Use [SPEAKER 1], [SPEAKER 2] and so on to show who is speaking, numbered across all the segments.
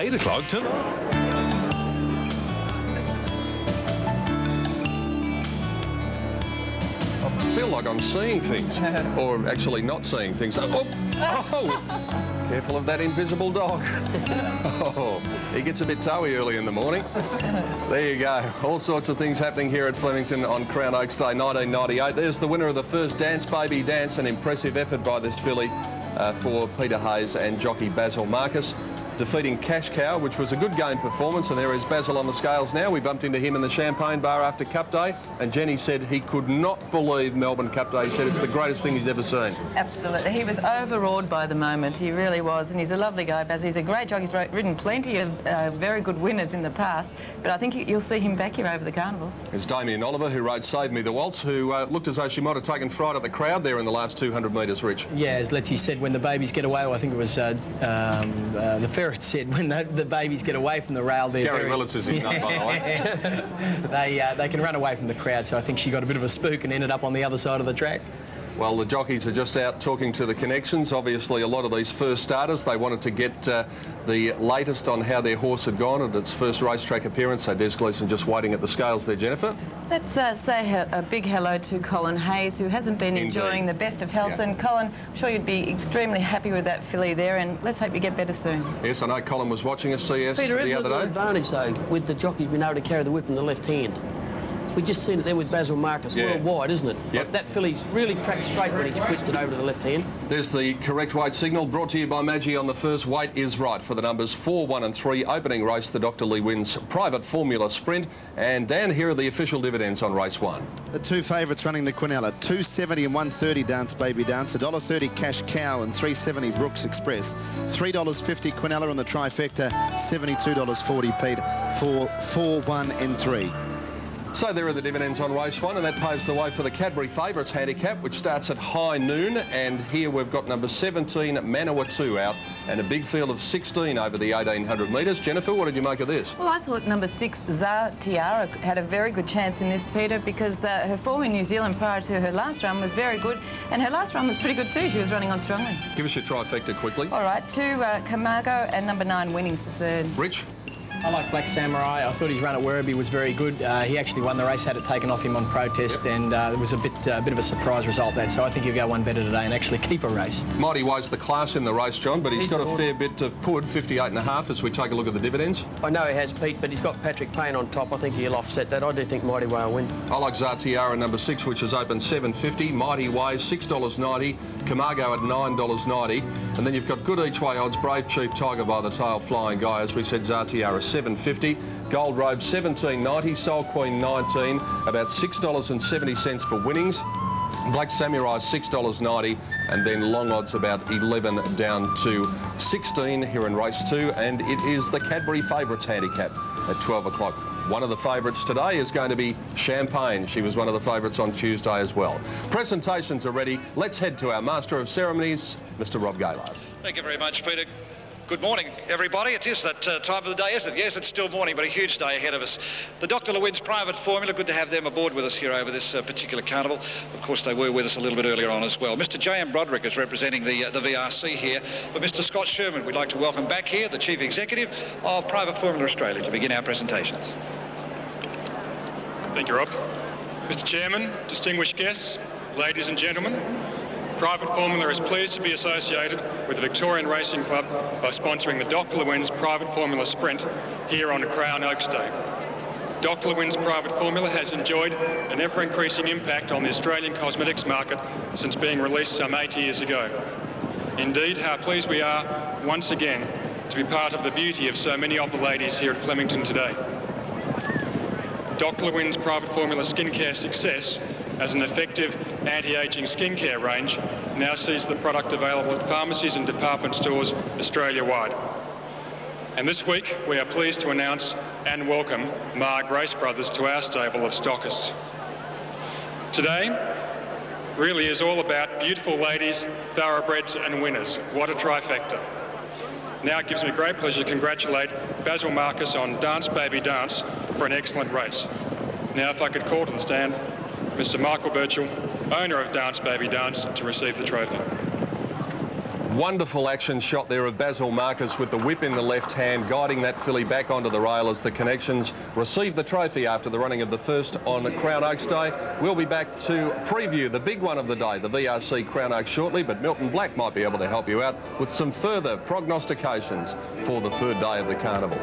[SPEAKER 1] 8 o'clock tonight.
[SPEAKER 2] I feel like I'm seeing things, or actually not seeing things. Oh! Careful of that invisible dog. Oh, he gets a bit toey early in the morning. There you go. All sorts of things happening here at Flemington on Crown Oaks Day 1998. There's the winner of the first Dance Baby Dance, an impressive effort by this filly for Peter Hayes and jockey Basil Marcus, defeating Cash Cow, which was a good game performance. And there is Basil on the scales now. We bumped into him in the Champagne Bar after Cup Day, and Jenny said he could not believe Melbourne Cup Day. He said it's the greatest thing he's ever seen.
[SPEAKER 3] Absolutely. He was overawed by the moment. He really was, and he's a lovely guy, Basil. He's a great jockey. He's ridden plenty of very good winners in the past, but I think you'll see him back here over the carnivals.
[SPEAKER 2] It's Damien Oliver, who rode Save Me the Waltz, who looked as though she might have taken fright of the crowd there in the last 200 metres, Rich.
[SPEAKER 4] Yeah, as Letty said, when the babies get away, well, I think it was the ferret said, when the babies get away from the rail, they're
[SPEAKER 2] Gary Willis is his name, by the way.
[SPEAKER 4] they can run away from the crowd, so I think she got a bit of a spook and ended up on the other side of the track.
[SPEAKER 2] Well, the jockeys are just out talking to the connections. Obviously, a lot of these first starters, they wanted to get the latest on how their horse had gone at its first racetrack appearance. So Des Gleeson just waiting at the scales there, Jennifer.
[SPEAKER 3] Let's say a big hello to Colin Hayes, who hasn't been enjoying the best of health. Yeah. And Colin, I'm sure you'd be extremely happy with that filly there, and let's hope you get better soon.
[SPEAKER 2] Yes, I know Colin was watching us CS
[SPEAKER 5] Peter,
[SPEAKER 2] the other day.
[SPEAKER 5] Advantage, though, with the jockey being able to carry the whip in the left hand. We just seen it there with Basil Marcus, worldwide, isn't it?
[SPEAKER 2] Yep.
[SPEAKER 5] Like that filly's really tracked straight when he switched it over to the left hand.
[SPEAKER 2] There's the correct weight signal, brought to you by Maggie on the first. Weight is right for the numbers 4, 1 and 3. Opening race, the Dr. Lee Wins Private Formula Sprint. And Dan, here are the official dividends on race 1.
[SPEAKER 6] The two favourites running the Quinella, $2.70 and $1.30 Dance Baby Dance, $1.30 Cash Cow and $3.70 Brooks Express, $3.50 Quinella on the trifecta, $72.40 Pete for 4, 1 and 3.
[SPEAKER 2] So there are the dividends on race 1, and that paves the way for the Cadbury Favourites handicap, which starts at high noon. And here we've got number 17, Manawatu, out, and a big field of 16 over the 1,800 metres. Jennifer, what did you make of this?
[SPEAKER 3] Well, I thought number 6, Zar Tiara, had a very good chance in this, Peter, because her form in New Zealand prior to her last run was very good, and her last run was pretty good too. She was running on strongly.
[SPEAKER 2] Give us your trifecta quickly.
[SPEAKER 3] All right, 2, Camargo, and number 9, Winnings for 3rd.
[SPEAKER 2] Rich?
[SPEAKER 4] I like Black Samurai. I thought his run at Werribee was very good. He actually won the race, had it taken off him on protest, and it was a bit of a surprise result, that. So I think he'll go one better today and actually keep a race. Mighty
[SPEAKER 2] Way's the class in the race, John, but he's got a fair bit of pud, 58.5, as we take a look at the dividends.
[SPEAKER 5] I know he has, Pete, but he's got Patrick Payne on top. I think he'll offset that. I do think Mighty Way will win.
[SPEAKER 2] I like Zartiara, number 6, which is open $7.50. Mighty Way, $6.90. Camargo at $9.90. And then you've got good each way odds. Brave Chief Tiger by the tail, Flying Guy, as we said, Zartiara $7.50. Gold Robe $17.90, Soul Queen $19, about $6.70 for Winnings. Black Samurai $6.90, and then long odds about 11 down to 16 here in race 2, and it is the Cadbury Favourites handicap at 12 o'clock. One of the favourites today is going to be Champagne. She was one of the favourites on Tuesday as well. Presentations are ready. Let's head to our Master of Ceremonies, Mr. Rob Gaylard.
[SPEAKER 7] Thank you very much, Peter. Good morning, everybody. It is that time of the day, isn't it? Yes, it's still morning, but a huge day ahead of us. The Dr. Lewins Private Formula, good to have them aboard with us here over this particular carnival. Of course, they were with us a little bit earlier on as well. Mr. J.M. Broderick is representing the VRC here, but Mr. Scott Sherman, we'd like to welcome back here, the Chief Executive of Private Formula Australia, to begin our presentations.
[SPEAKER 8] Thank you, Rob. Mr. Chairman, distinguished guests, ladies and gentlemen, Private Formula is pleased to be associated with the Victorian Racing Club by sponsoring the Dr. Lewins Private Formula Sprint here on Crown Oaks Day. Dr. Lewins Private Formula has enjoyed an ever-increasing impact on the Australian cosmetics market since being released some 8 years ago. Indeed, how pleased we are once again to be part of the beauty of so many of the ladies here at Flemington today. Dr. Lewins Private Formula skincare success as an effective anti-aging skincare range now sees the product available at pharmacies and department stores Australia-wide. And this week we are pleased to announce and welcome Ma Grace Brothers to our stable of stockists. Today really is all about beautiful ladies, thoroughbreds and winners. What a trifecta. Now it gives me great pleasure to congratulate Basil Marcus on Dance Baby Dance for an excellent race. Now if I could call to the stand Mr. Michael Birchall, owner of Dance Baby Dance, to receive the trophy.
[SPEAKER 2] Wonderful action shot there of Basil Marcus with the whip in the left hand, guiding that filly back onto the rail as the Connections received the trophy after the running of the first on Crown Oaks Day. We'll be back to preview the big one of the day, the VRC Crown Oaks, shortly, but Milton Black might be able to help you out with some further prognostications for the third day of the carnival.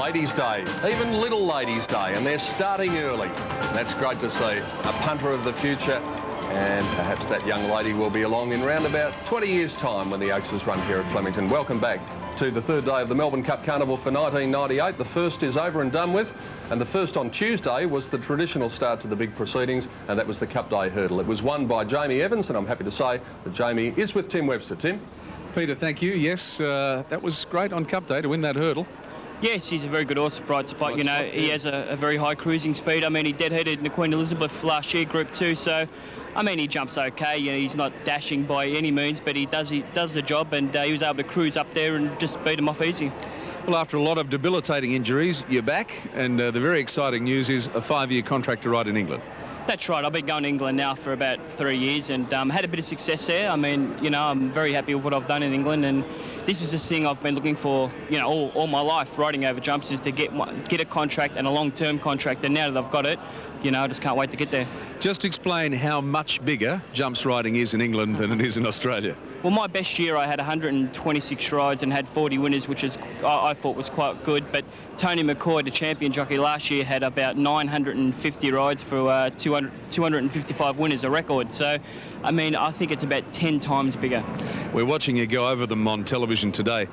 [SPEAKER 2] Ladies' Day, even Little Ladies' Day, and they're starting early. That's great to see. A punter of the future, and perhaps that young lady will be along in round about 20 years' time when the Oaks run here at Flemington. Welcome back to the third day of the Melbourne Cup Carnival for 1998. The first is over and done with, and the first on Tuesday was the traditional start to the big proceedings, and that was the Cup Day hurdle. It was won by Jamie Evans, and I'm happy to say that Jamie is with Tim Webster. Tim?
[SPEAKER 1] Peter, thank you. Yes, that was great on Cup Day to win that hurdle.
[SPEAKER 9] Yes, he's a very good horse, Bright Spot. You know, he has a very high cruising speed. I mean, he deadheaded in the Queen Elizabeth last year, Group 2, so, I mean, he jumps okay. You know, he's not dashing by any means, but he does the job, and he was able to cruise up there and just beat him off easy.
[SPEAKER 1] Well, after a lot of debilitating injuries, you're back, and the very exciting news is a 5-year contract to ride in England.
[SPEAKER 9] That's right. I've been going to England now for about 3 years and had a bit of success there. I mean, you know, I'm very happy with what I've done in England, and this is the thing I've been looking for, you know, all my life, riding over jumps, is to get a contract, and a long-term contract, and now that I've got it, you know, I just can't wait to get there.
[SPEAKER 1] Just explain how much bigger jumps riding is in England than it is in Australia.
[SPEAKER 9] Well, my best year I had 126 rides and had 40 winners, which is I thought was quite good. But Tony McCoy, the champion jockey last year, had about 950 rides for 255 winners, a record. So, I mean, I think it's about 10 times bigger.
[SPEAKER 1] We're watching you go over them on television today.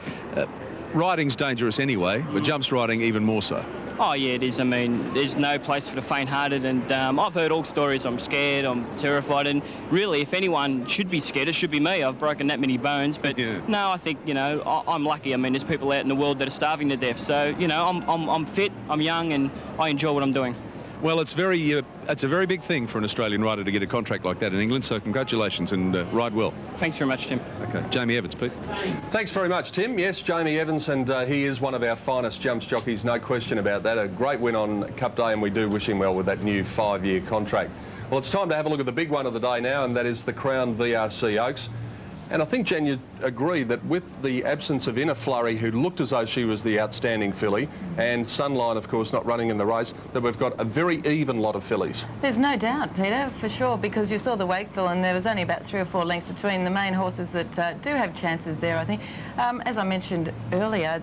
[SPEAKER 1] Riding's dangerous anyway, but jumps riding even more so.
[SPEAKER 9] Oh, yeah, it is. I mean, there's no place for the faint-hearted, and I've heard all stories. I'm scared, I'm terrified, and really, if anyone should be scared, it should be me. I've broken that many bones, but yeah. No, I think, you know, I'm lucky. I mean, there's people out in the world that are starving to death, so, you know, I'm fit, I'm young, and I enjoy what I'm doing.
[SPEAKER 1] Well, it's a very big thing for an Australian rider to get a contract like that in England, so congratulations and ride well.
[SPEAKER 9] Thanks very much, Tim.
[SPEAKER 1] Okay, Jamie Evans, Pete.
[SPEAKER 2] Thanks very much, Tim. Yes, Jamie Evans, and he is one of our finest jumps jockeys, no question about that. A great win on Cup Day, and we do wish him well with that new 5-year contract. Well, it's time to have a look at the big one of the day now, and that is the Crown VRC Oaks. And I think, Jen, you agree that with the absence of Inner Flurry, who looked as though she was the outstanding filly, and Sunline, of course, not running in the race, that we've got a very even lot of fillies.
[SPEAKER 3] There's no doubt, Peter, for sure, because you saw the Wakeful, and there was only about 3 or 4 lengths between the main horses that do have chances there, I think. As I mentioned earlier,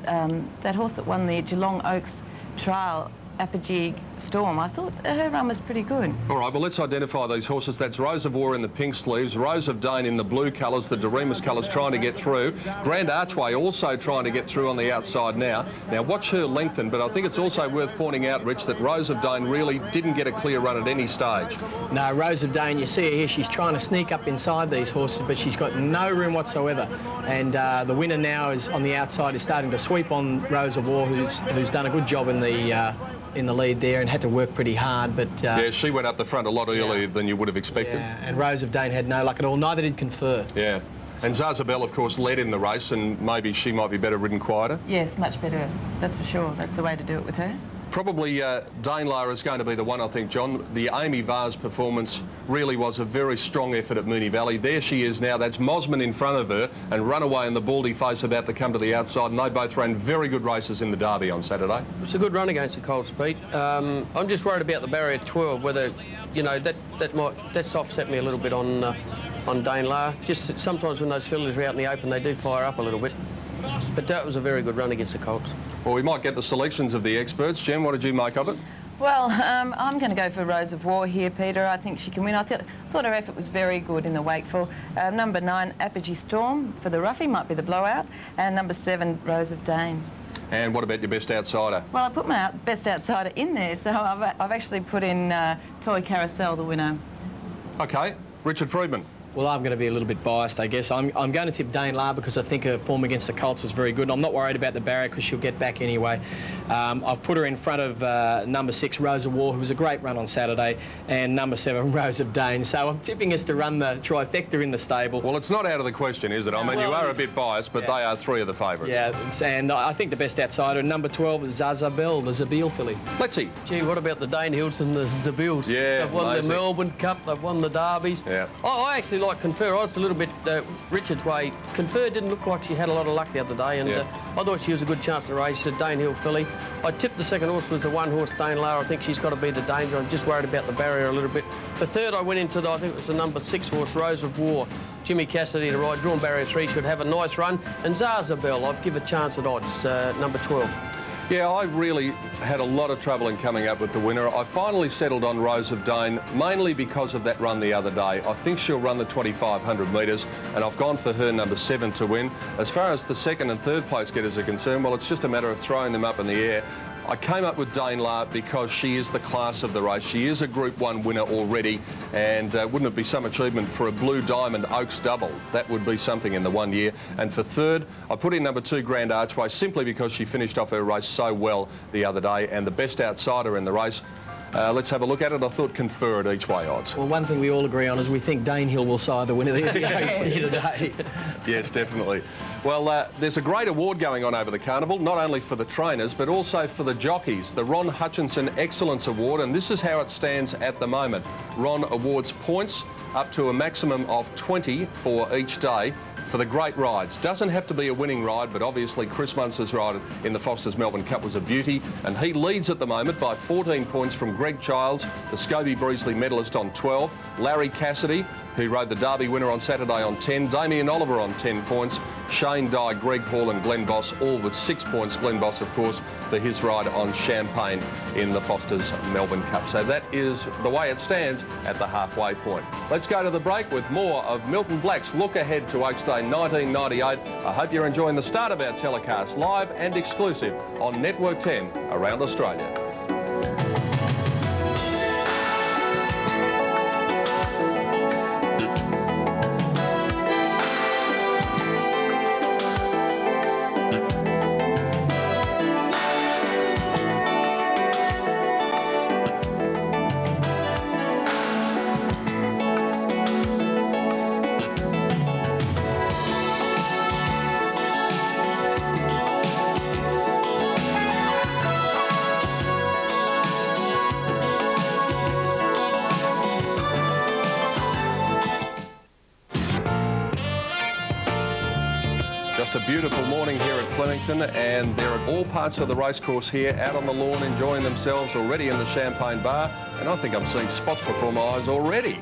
[SPEAKER 3] that horse that won the Geelong Oaks trial, Apogee Storm, I thought her run was pretty good.
[SPEAKER 2] All right, well, let's identify these horses. That's Rose of War in the pink sleeves, Rose of Dane in the blue colours, the Doremus colours trying to get through. Grand Archway also trying to get through on the outside now. Now, watch her lengthen, but I think it's also worth pointing out, Rich, that Rose of Dane really didn't get a clear run at any stage.
[SPEAKER 4] No, Rose of Dane, you see her here, she's trying to sneak up inside these horses, but she's got no room whatsoever. And the winner now is on the outside, is starting to sweep on Rose of War, who's done a good job in the lead there and had to work pretty hard, but...
[SPEAKER 2] yeah, she went up the front a lot earlier than you would have expected.
[SPEAKER 4] Yeah, and Rose of Dane had no luck at all. Neither did Confer.
[SPEAKER 2] Yeah. And Zazabel, of course, led in the race, and maybe she might be better ridden quieter.
[SPEAKER 3] Yes, much better. That's for sure. That's the way to do it with her.
[SPEAKER 2] Probably Danelaw is going to be the one, I think, John. The Amy Vars performance really was a very strong effort at Moonee Valley. There she is now. That's Mosman in front of her, and Runaway and the Baldy Face about to come to the outside, and they both ran very good races in the Derby on Saturday.
[SPEAKER 5] It's a good run against the Colts, Pete. I'm just worried about the barrier 12, whether, you know, that's offset me a little bit on Danelaw. Just sometimes when those fillies are out in the open, they do fire up a little bit. But that was a very good run against the Colts.
[SPEAKER 2] Well, we might get the selections of the experts. Jen, what did you make of it?
[SPEAKER 3] Well, I'm going to go for Rose of War here, Peter. I think she can win. I thought her effort was very good in the Wakeful. Number 9, Apogee Storm for the roughie, might be the blowout. And number 7, Rose of Dane.
[SPEAKER 2] And what about your best outsider?
[SPEAKER 3] Well, I put my best outsider in there, so I've actually put in Toy Carousel, the winner.
[SPEAKER 2] OK, Richard Freedman.
[SPEAKER 4] Well, I'm going to be a little bit biased, I guess. I'm going to tip Dane La because I think her form against the Colts is very good. And I'm not worried about the barrier because she'll get back anyway. I've put her in front of number 6, Rose of War, who was a great run on Saturday, and number 7, Rose of Dane. So I'm tipping us to run the trifecta in the stable.
[SPEAKER 2] Well, it's not out of the question, is it? I mean, you are a bit biased, but they are 3 of the favourites.
[SPEAKER 4] Yeah, and I think the best outsider, number 12, is Zazabel, the Zabeel filly.
[SPEAKER 2] Let's see.
[SPEAKER 5] Gee, what about the Dane Hills and the Zabeels?
[SPEAKER 2] Yeah,
[SPEAKER 5] they've won
[SPEAKER 2] amazing.
[SPEAKER 5] the Melbourne Cup, they've won the Derbies.
[SPEAKER 2] Yeah.
[SPEAKER 5] I actually like Confer. I was a little bit Richard's way. Confer didn't look like she had a lot of luck the other day, and I thought she was a good chance to race. A Dane Hill filly. I tipped the second horse was the 1-horse Dane La. I think she's got to be the danger. I'm just worried about the barrier a little bit. The third I went into, I think it was the number 6 horse, Rose of War. Jimmy Cassidy to ride, drawn barrier 3, should have a nice run. And Zazabel, I've given a chance at odds, number 12.
[SPEAKER 2] Yeah, I really had a lot of trouble in coming up with the winner. I finally settled on Rose of Dane, mainly because of that run the other day. I think she'll run the 2,500 metres, and I've gone for her number 7 to win. As far as the second and third place getters are concerned, well, it's just a matter of throwing them up in the air. I came up with Dane La because she is the class of the race. She is a Group 1 winner already, and wouldn't it be some achievement for a Blue Diamond Oaks double? That would be something in the 1 year. And for third, I put in number 2, Grand Archway, simply because she finished off her race so well the other day, and the best outsider in the race. Let's have a look at it. I thought Confer at each way odds.
[SPEAKER 4] Well, one thing we all agree on is we think Dane Hill will side the winner of the Oaks here today.
[SPEAKER 2] Yes, definitely. Well, there's a great award going on over the carnival, not only for the trainers, but also for the jockeys, the Ron Hutchinson Excellence Award, and this is how it stands at the moment. Ron awards points up to a maximum of 20 for each day for the great rides. Doesn't have to be a winning ride, but obviously Chris Munster's ride in the Foster's Melbourne Cup was a beauty, and he leads at the moment by 14 points from Greg Childs, the Scobie Breesley medalist, on 12, Larry Cassidy, who rode the Derby winner on Saturday, on 10, Damien Oliver on 10 points, Shane Dye, Greg Hall and Glenn Boss all with 6 points. Glenn Boss, of course, for his ride on Champagne in the Foster's Melbourne Cup. So that is the way it stands at the halfway point. Let's go to the break with more of Milton Black's look ahead to Oaks Day 1998. I hope you're enjoying the start of our telecast, live and exclusive on Network 10 around Australia. Just a beautiful morning here at Flemington, and they're at all parts of the racecourse here, out on the lawn, enjoying themselves, already in the Champagne Bar, and I think I'm seeing spots before my eyes already.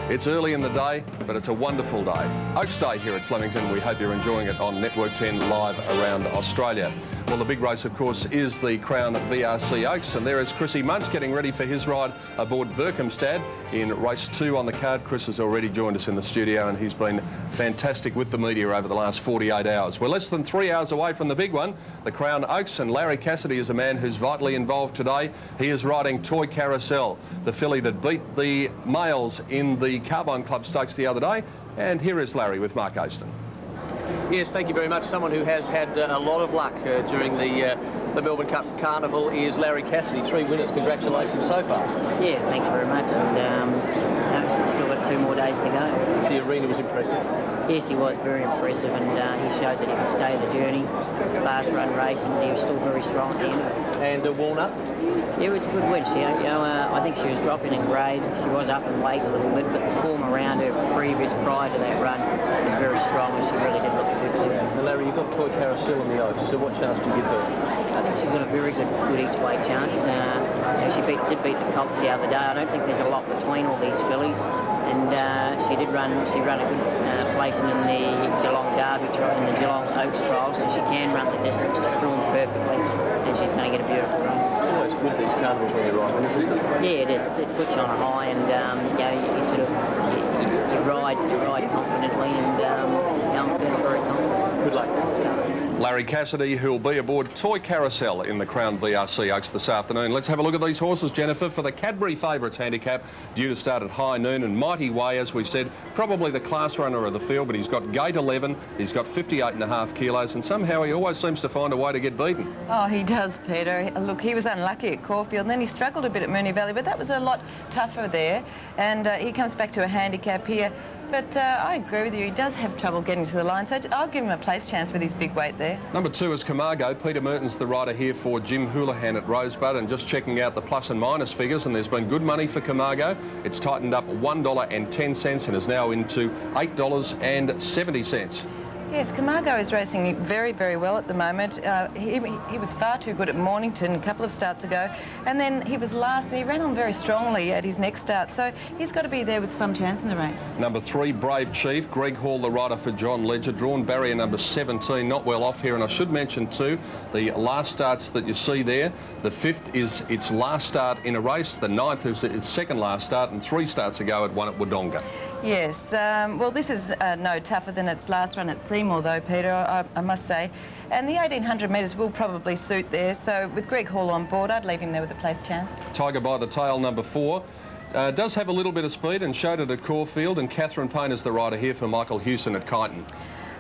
[SPEAKER 2] It's early in the day, but it's a wonderful day. Oaks Day here at Flemington. We hope you're enjoying it on Network 10 live around Australia. Well, the big race, of course, is the Crown VRC Oaks, and there is Chrissy Muntz getting ready for his ride aboard Berkhamstad in race 2 on the card. Chris has already joined us in the studio, and he's been fantastic with the media over the last 48 hours. We're less than 3 hours away from the big one, the Crown Oaks, and Larry Cassidy is a man who's vitally involved today. He is riding Toy Carousel, the filly that beat the males in the Carbine Club Stakes the other day. And here is Larry with Mark Aston.
[SPEAKER 10] Yes, thank you very much. Someone who has had a lot of luck during the Melbourne Cup Carnival is Larry Cassidy. 3 winners. Congratulations so far.
[SPEAKER 11] Yeah, thanks very much. And still got 2 more days to go.
[SPEAKER 10] The arena was impressive.
[SPEAKER 11] Yes, he was very impressive, and he showed that he could stay the journey. Fast run race, and he was still very strong at the end of it.
[SPEAKER 10] And Walnut?
[SPEAKER 11] It was a good win. She, I think she was dropping in grade. She was up in weight a little bit, but the form around her prior to that run was very strong, and she really did look a good win.
[SPEAKER 10] Now, Larry, you've got Toy Carousel in the Oaks, so what chance do you give her?
[SPEAKER 11] I think she's got a very good each-way chance. She did beat the Colts the other day. I don't think there's a lot between all these fillies, and she ran a good placing in the Geelong Derby, in the Geelong Oaks trial, so she can run the distance. She's drawn perfectly, and she's going to get a beautiful run.
[SPEAKER 10] Always good, these Carnival's when you're right winners, isn't it?
[SPEAKER 11] Yeah, it is. It puts you on a high, and you know, you sort of you ride confidently, and I'm feeling very confident.
[SPEAKER 10] Good luck.
[SPEAKER 2] Larry Cassidy, who'll be aboard Toy Carousel in the Crown VRC Oaks this afternoon. Let's have a look at these horses, Jennifer, for the Cadbury Favourites handicap, due to start at high noon. And Mighty Way, as we said, probably the class runner of the field, but he's got gate 11, he's got 58.5 kilos, and somehow he always seems to find a way to get beaten.
[SPEAKER 3] Oh, he does, Peter. Look, he was unlucky at Caulfield, and then he struggled a bit at Moonee Valley, but that was a lot tougher there. And he comes back to a handicap here. But I agree with you, he does have trouble getting to the line, so I'll give him a place chance with his big weight there.
[SPEAKER 2] Number 2 is Camargo. Peter Merton's the rider here for Jim Houlihan at Rosebud, and just checking out the plus and minus figures, and there's been good money for Camargo. It's tightened up $1.10 and is now into $8.70.
[SPEAKER 3] Yes, Camargo is racing very, very well at the moment. He was far too good at Mornington a couple of starts ago, and then he was last, and he ran on very strongly at his next start, so he's got to be there with some chance in the race.
[SPEAKER 2] Number 3, Brave Chief. Greg Hall, the rider for John Ledger, drawn barrier number 17, not well off here. And I should mention too, the last starts that you see there, the 5th is its last start in a race, the 9th is its second last start, and 3 starts ago it won at Wodonga.
[SPEAKER 3] Yes, well, this is no tougher than its last run at Seymour, though, Peter, I must say. And the 1800 metres will probably suit there, so with Greg Hall on board, I'd leave him there with a place chance.
[SPEAKER 2] Tiger by the Tail, number 4. Does have a little bit of speed and showed it at Caulfield, and Catherine Payne is the rider here for Michael Hewson at Kyneton.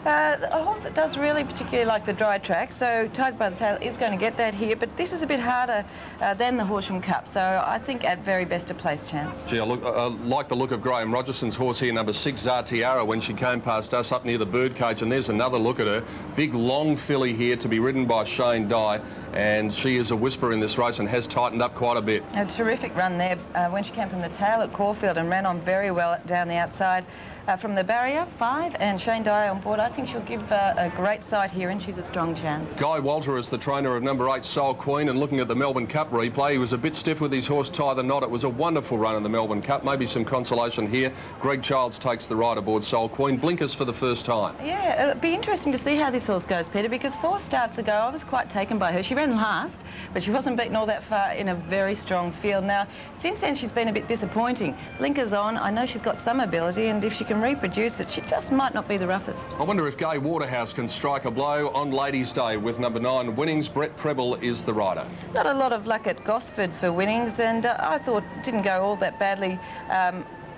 [SPEAKER 3] A horse that does really particularly like the dry track, so Tiger by the Tail is going to get that here, but this is a bit harder than the Horsham Cup, so I think at very best a place chance.
[SPEAKER 2] Gee, I like the look of Graham Rogerson's horse here, number 6, Zartiara, when she came past us up near the birdcage, and there's another look at her. Big long filly here to be ridden by Shane Dye, and she is a whisper in this race and has tightened up quite a bit.
[SPEAKER 3] A terrific run there when she came from the tail at Caulfield and ran on very well down the outside. From the barrier, 5, and Shane Dye on board. I think she'll give a great sight here, and she's a strong chance.
[SPEAKER 2] Guy Walter is the trainer of number 8, Soul Queen, and looking at the Melbourne Cup replay, he was a bit stiff with his horse Tie the Knot. It was a wonderful run in the Melbourne Cup. Maybe some consolation here. Greg Childs takes the ride aboard Soul Queen. Blinkers for the first time. Yeah,
[SPEAKER 3] it'll be interesting to see how this horse goes, Peter, because 4 starts ago I was quite taken by her. She ran last, but she wasn't beaten all that far in a very strong field. Now, since then she's been a bit disappointing. Blinkers on, I know she's got some ability, and if she can reproduce it, she just might not be the roughest.
[SPEAKER 2] I wonder if Gay Waterhouse can strike a blow on Ladies' Day with number 9 Winnings. Brett Preble is the rider.
[SPEAKER 3] Not a lot of luck at Gosford for Winnings, and I thought didn't go all that badly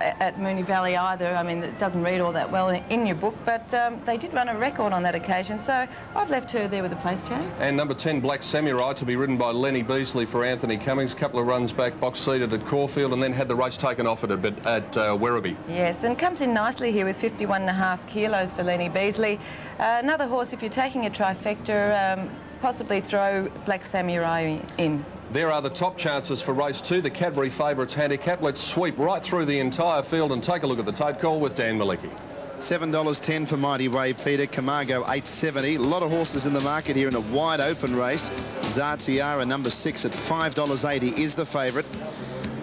[SPEAKER 3] at Moonee Valley either. I mean, it doesn't read all that well in your book, but they did run a record on that occasion, so I've left her there with a place chance.
[SPEAKER 2] And number 10, Black Samurai, to be ridden by Lenny Beasley for Anthony Cummings. A couple of runs back, box-seated at Caulfield, and then had the race taken off at Werribee.
[SPEAKER 3] Yes, and comes in nicely here with 51.5 kilos for Lenny Beasley. Another horse, if you're taking a trifecta, possibly throw Black Samurai in.
[SPEAKER 2] There are the top chances for race 2, the Cadbury Favourites handicap. Let's sweep right through the entire field and take a look at the tote call with Dan Malicki.
[SPEAKER 6] $7.10 for Mighty Way, Peter. Camargo, $8.70. A lot of horses in the market here in a wide open race. Zartiara, number 6 at $5.80 is the favourite.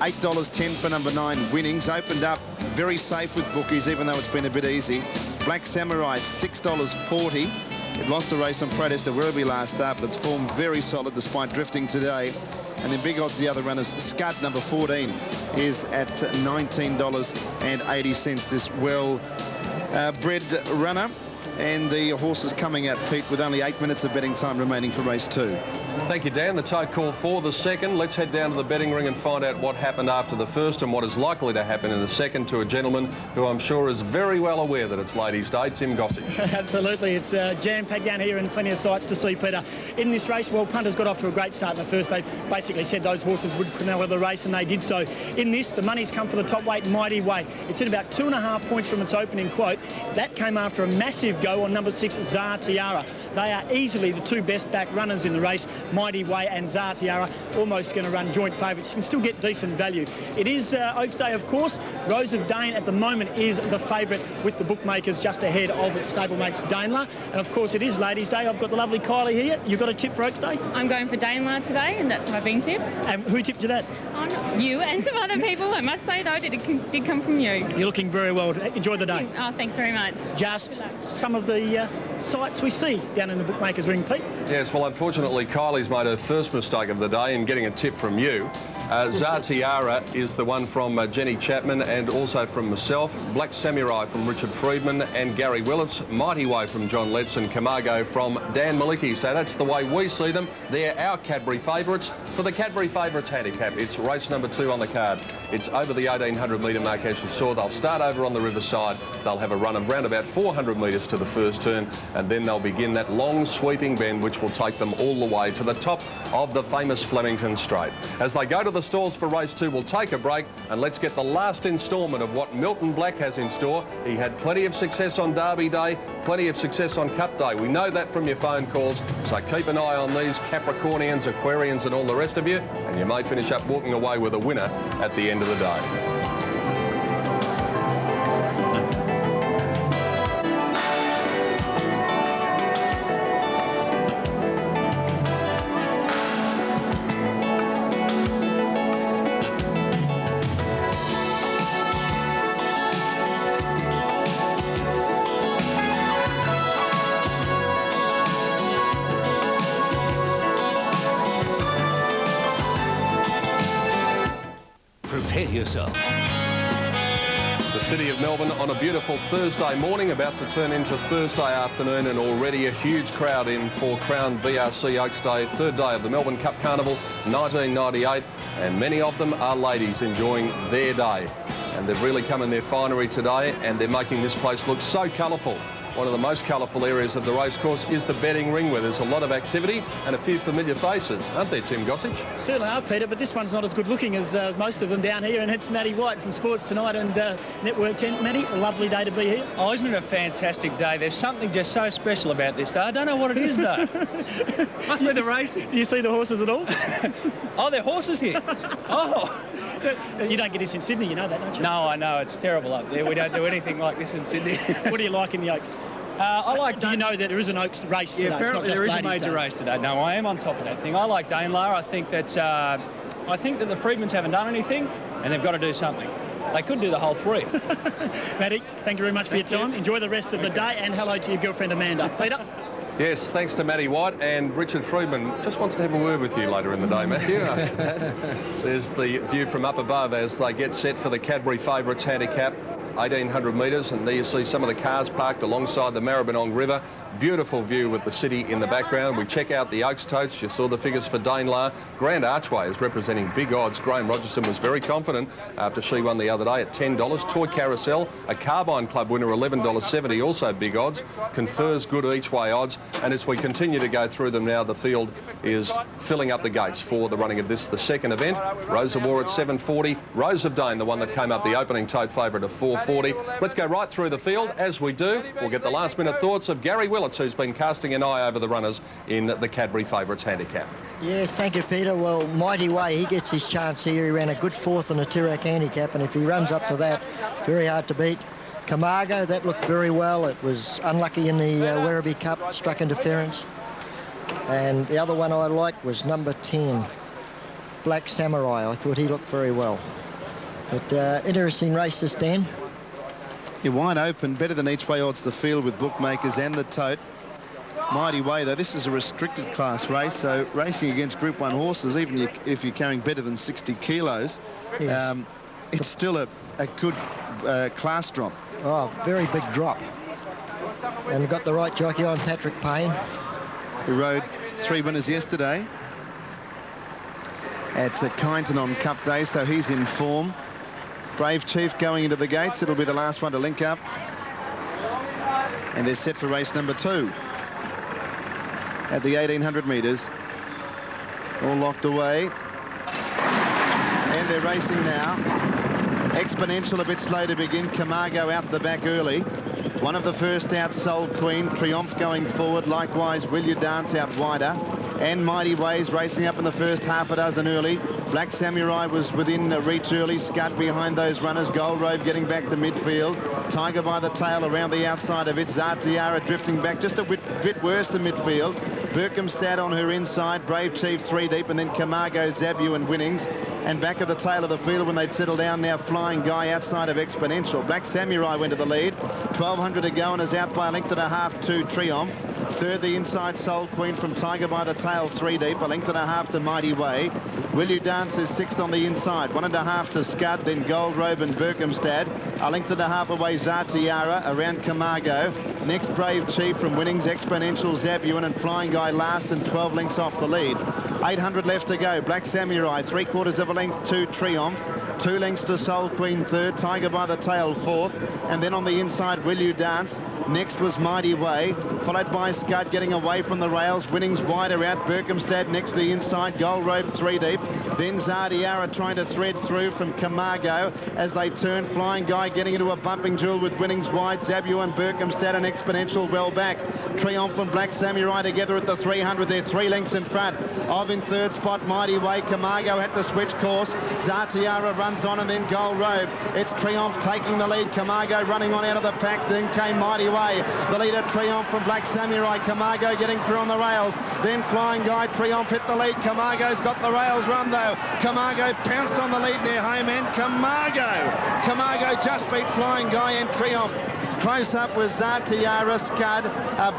[SPEAKER 6] $8.10 for number 9, Winnings. Opened up very safe with bookies, even though it's been a bit easy. Black Samurai at $6.40. It lost a race on protest at Werribee last start, but it's formed very solid despite drifting today. And then big odds, the other runners. Scud, number 14, is at $19.80. This well-bred runner. And the horses coming out, Pete, with only 8 minutes of betting time remaining for race 2.
[SPEAKER 2] Thank you, Dan. The tote call for the second. Let's head down to the betting ring and find out what happened after the first and what is likely to happen in the second to a gentleman who I'm sure is very well aware that it's Ladies' Day, Tim Gossage.
[SPEAKER 12] Absolutely. It's jam-packed down here and plenty of sights to see, Peter. In this race, well, punters got off to a great start in the first. They basically said those horses would Quinella the race, and they did so. In this, the money's come for the top weight, Mighty Way. It's at about 2.5 points from its opening quote. That came after a massive go on number 6, Zartiara. They are easily the 2 best back runners in the race. Mighty Way and Zartiara almost going to run joint favourites. You can still get decent value. It is Oaks Day, of course. Rose of Dane at the moment is the favourite with the bookmakers just ahead of its stablemates Danelaw. And of course it is Ladies' Day. I've got the lovely Kylie here. You've got a tip for Oaks Day?
[SPEAKER 13] I'm going for Danelaw today, and that's my being tipped.
[SPEAKER 12] And who tipped you that?
[SPEAKER 13] You and some other people. I must say though, it did come from you.
[SPEAKER 12] You're looking very well. Enjoy the day.
[SPEAKER 13] Oh, thanks very much.
[SPEAKER 12] Just some of the sights we see down in the bookmakers ring, Pete?
[SPEAKER 2] Yes, well, unfortunately, Kylie's made her first mistake of the day in getting a tip from you. Zartiara is the one from Jenny Chapman and also from myself. Black Samurai from Richard Friedman and Gary Willis. Mighty Way from John Letts and Camargo from Dan Malicki. So that's the way we see them. They're our Cadbury favourites. For the Cadbury favourites handicap, it's race number 2 on the card. It's over the 1800 metre mark, as you saw. They'll start over on the riverside. They'll have a run of round about 400 metres to the first turn, and then they'll begin that long sweeping bend which will take them all the way to the top of the famous Flemington Straight. As they go to the stalls for race 2, we'll take a break and let's get the last instalment of what Milton Black has in store. He had plenty of success on Derby Day, plenty of success on Cup Day. We know that from your phone calls, so keep an eye on these Capricornians, Aquarians and all the rest of you, and you may finish up walking away with a winner at the end of the day.
[SPEAKER 14] Prepare yourself.
[SPEAKER 2] The city of Melbourne on a beautiful Thursday morning, about to turn into Thursday afternoon, and already a huge crowd in for Crown VRC Oaks Day, third day of the Melbourne Cup Carnival 1998, and many of them are ladies enjoying their day. And they've really come in their finery today, and they're making this place look so colourful. One of the most colourful areas of the racecourse is the betting ring, where there's a lot of activity and a few familiar faces, aren't there, Tim Gossage?
[SPEAKER 12] Certainly are, Peter, but this one's not as good looking as most of them down here, and it's Matty White from Sports Tonight and Network 10. Matty, a lovely day to be here.
[SPEAKER 15] Oh, isn't it a fantastic day? There's something just so special about this day. I don't know what it is, though. Must be the racing.
[SPEAKER 12] Do you see the horses at all?
[SPEAKER 15] Oh, there are horses here. Oh.
[SPEAKER 12] You don't get this in Sydney, you know that, don't you?
[SPEAKER 15] No, I know. It's terrible up there. We don't do anything like this in Sydney.
[SPEAKER 12] What do you like in the Oaks?
[SPEAKER 15] I like...
[SPEAKER 12] Do you know that there is an Oaks race today?
[SPEAKER 15] Yeah, apparently
[SPEAKER 12] it's not just
[SPEAKER 15] there is a
[SPEAKER 12] Ladies'
[SPEAKER 15] major
[SPEAKER 12] Day.
[SPEAKER 15] race today. No, I am on top of that thing. I like Danelaw. I think that the Freedmans haven't done anything, and they've got to do something. They could do the whole 3.
[SPEAKER 12] Matty, thank you very much for your time. Enjoy the rest of the day, and hello to your girlfriend Amanda. Peter?
[SPEAKER 2] Yes, thanks to Matty White, and Richard Friedman just wants to have a word with you later in the day, Matthew. After that, there's the view from up above as they get set for the Cadbury Favourites handicap. 1,800 metres, and there you see some of the cars parked alongside the Maribyrnong River. Beautiful view with the city in the background. We check out the Oaks totes. You saw the figures for Danelaw. Grand Archway is representing big odds. Graham Rogerson was very confident after she won the other day at $10. Toy Carousel, a Carbine Club winner, $11.70, also big odds. Confers good each way odds. And as we continue to go through them now, the field is filling up the gates for the running of this, the second event. Rose of War at $7.40. Rose of Dane, the one that came up the opening tote favourite at $4.40. Let's go right through the field. As we do, we'll get the last minute thoughts of Gary Willits, who's been casting an eye over the runners in the Cadbury Favourites handicap.
[SPEAKER 16] Yes, thank you, Peter. Well, Mighty Way, he gets his chance here. He ran a good 4th in a two-rack handicap, and if he runs up to that, very hard to beat. Camargo, that looked very well. It was unlucky in the Werribee Cup, struck interference. And the other one I liked was number 10, Black Samurai. I thought he looked very well. But interesting race this, Dan.
[SPEAKER 6] You're wide open, better than each way odds the field with bookmakers and the tote. Mighty Way, though, this is a restricted class race, so racing against Group 1 horses, even if you're carrying better than 60 kilos,
[SPEAKER 16] yes.
[SPEAKER 6] It's still a good class drop.
[SPEAKER 16] Oh, very big drop. And got the right jockey on, Patrick Payne.
[SPEAKER 6] Who rode 3 winners yesterday at Kyneton on Cup Day, so he's in form. Brave Chief going into the gates. It'll be the last one to link up. And they're set for race number 2 at the 1,800 metres. All locked away. And they're racing now. Exponential a bit slow to begin. Camargo out the back early. One of the first out, Soul Queen. Triumph going forward. Likewise, Will You Dance out wider. And Mighty Ways racing up in the first half a dozen early. Black Samurai was within reach early. Scud behind those runners. Gold Robe getting back to midfield. Tiger by the tail around the outside of it. Zartiara drifting back just a bit worse than midfield. Berkhamstad on her inside, Brave Chief 3 deep, and then Camargo, Zabu and Winnings. And back of the tail of the field when they'd settle down now, Flying Guy outside of Exponential. Black Samurai went to the lead. 1,200 to go and is out by a length and a half to Triumph. Third, the inside Soul Queen from Tiger by the Tail 3 deep, a length and a half to Mighty Way. Will You Dance is sixth on the inside, 1.5 to Scud, then Gold Robe and Berkhamstad. A length and a half away Zatiara around Camargo. Next, Brave Chief from Winnings, Exponential, Zabuan and Flying Guy last and 12 lengths off the lead. 800 left to go. Black Samurai, 3/4 of a length to Triumph. 2 lengths to Soul Queen third, Tiger by the Tail fourth, and then on the inside Will You Dance. Next was Mighty Way, followed by Scud getting away from the rails. Winnings wider out, Berkhamstad next to the inside, Gold Robe 3 deep. Then Zardiara trying to thread through from Camargo as they turn. Flying Guy getting into a bumping duel with Winnings wide, Zabu and Berkhamstad and Exponential well back. Triumph and Black Samurai together at the 300. They're 3 lengths in front of in third spot Mighty Way. Camargo had to switch course. Zartiara runs on and then Gold Robe. It's Triumph taking the lead. Camargo running on out of the pack. Then came Mighty Way. The leader Triumph from Black Samurai. Camargo getting through on the rails. Then Flying Guy. Triumph hit the lead. Camargo's got the rails run though. Camargo pounced on the lead near home end. Camargo just beat Flying Guy and Triumph. Close up was Zartiara, Scud,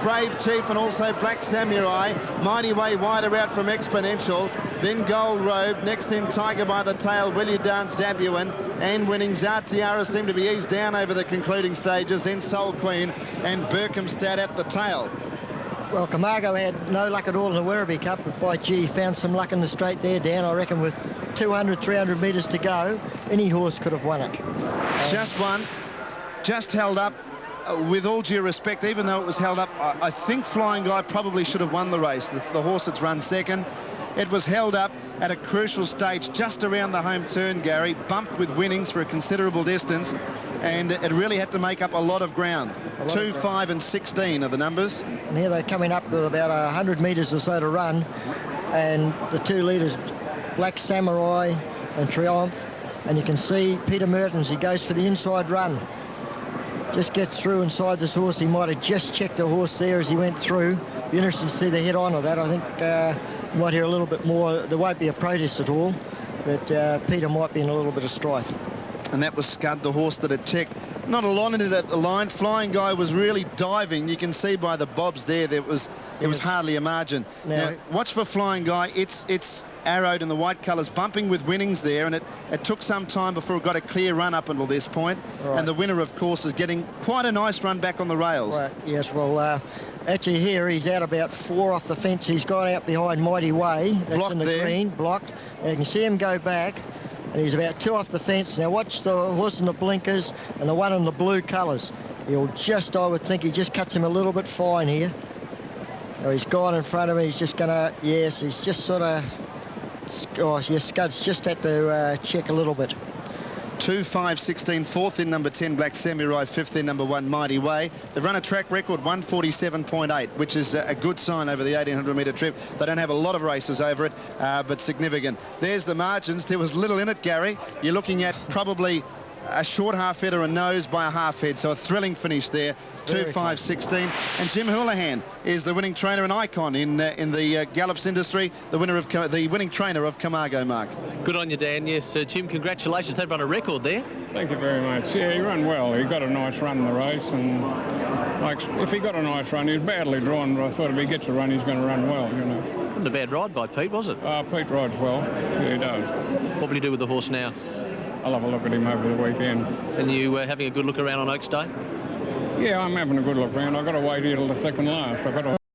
[SPEAKER 6] Brave Chief and also Black Samurai. Mighty Way wider out from Exponential. Then Gold Robe. Next in Tiger by the Tail, Will You Dance, Zabuan and Winning. Zartiara seemed to be eased down over the concluding stages. Then Soul Queen and Berkhamstad at the tail.
[SPEAKER 16] Well, Camargo had no luck at all in the Werribee Cup, but by gee, found some luck in the straight there, Dan. I reckon with 200, 300 metres to go, any horse could have won it.
[SPEAKER 6] Just one, just held up. With all due respect, even though it was held up, I think Flying Guy probably should have won the race. The horse that's run second. It was held up at a crucial stage just around the home turn, Gary, bumped with Winnings for a considerable distance, and it really had to make up a lot of ground. 2, 5 and 16 are the numbers.
[SPEAKER 16] And here they're coming up with about 100 metres or so to run, and the two leaders, Black Samurai and Triumph, and you can see Peter Mertens, he goes for the inside run. Just gets through inside this horse. He might have just checked the horse there as he went through. Be interesting to see the head on of that. I think you might hear a little bit more. There won't be a protest at all, but Peter might be in a little bit of strife.
[SPEAKER 6] And that was Scud, the horse that had checked. Not a lot in it at the line. Flying Guy was really diving. You can see by the bobs there that it was hardly a margin. Now watch for Flying Guy. It's arrowed in the white colours, bumping with Winnings there, and it took some time before it got a clear run up until this point. Right. And the winner, of course, is getting quite a nice run back on the rails.
[SPEAKER 16] Right. Yes, well, actually here he's out about 4 off the fence. He's gone out behind Mighty Way. That's blocked in the there. Green, blocked. Now you can see him go back, and he's about 2 off the fence. Now watch the horse in the blinkers and the one in the blue colours. He'll just, I would think, he just cuts him a little bit fine here. Now he's gone in front of him. He's just going to, yes, he's just sort of, oh, yes, Scud's just had to check a little bit.
[SPEAKER 6] 2, 5, 16, fourth in number 10, Black Samurai, fifth in number 1, Mighty Way. They've run a track record 147.8, which is a good sign over the 1,800 metre trip. They don't have a lot of races over it, but significant. There's the margins. There was little in it, Gary. You're looking at probably a short half head or a nose by a half head, so a thrilling finish there. 2, 5, 16. And Jim Houlihan is the winning trainer and icon in the gallops industry, the winning trainer of Camargo, Mark.
[SPEAKER 10] Good on you, Dan. Yes, Jim, congratulations. They've run a record there.
[SPEAKER 17] Thank you very much. Yeah, he ran well. He got a nice run in the race, and like if he got a nice run, he's badly drawn, but I thought if he gets a run, he's going to run well, you know.
[SPEAKER 10] Wasn't a bad ride by Pete, was it?
[SPEAKER 17] Pete rides well. Yeah, he does.
[SPEAKER 10] What will he do with the horse now?
[SPEAKER 17] I'll have a look at him over the weekend.
[SPEAKER 10] And you having a good look around on Oaks Day?
[SPEAKER 17] Yeah, I'm having a good look around. I've got to wait here till the second last. I've got to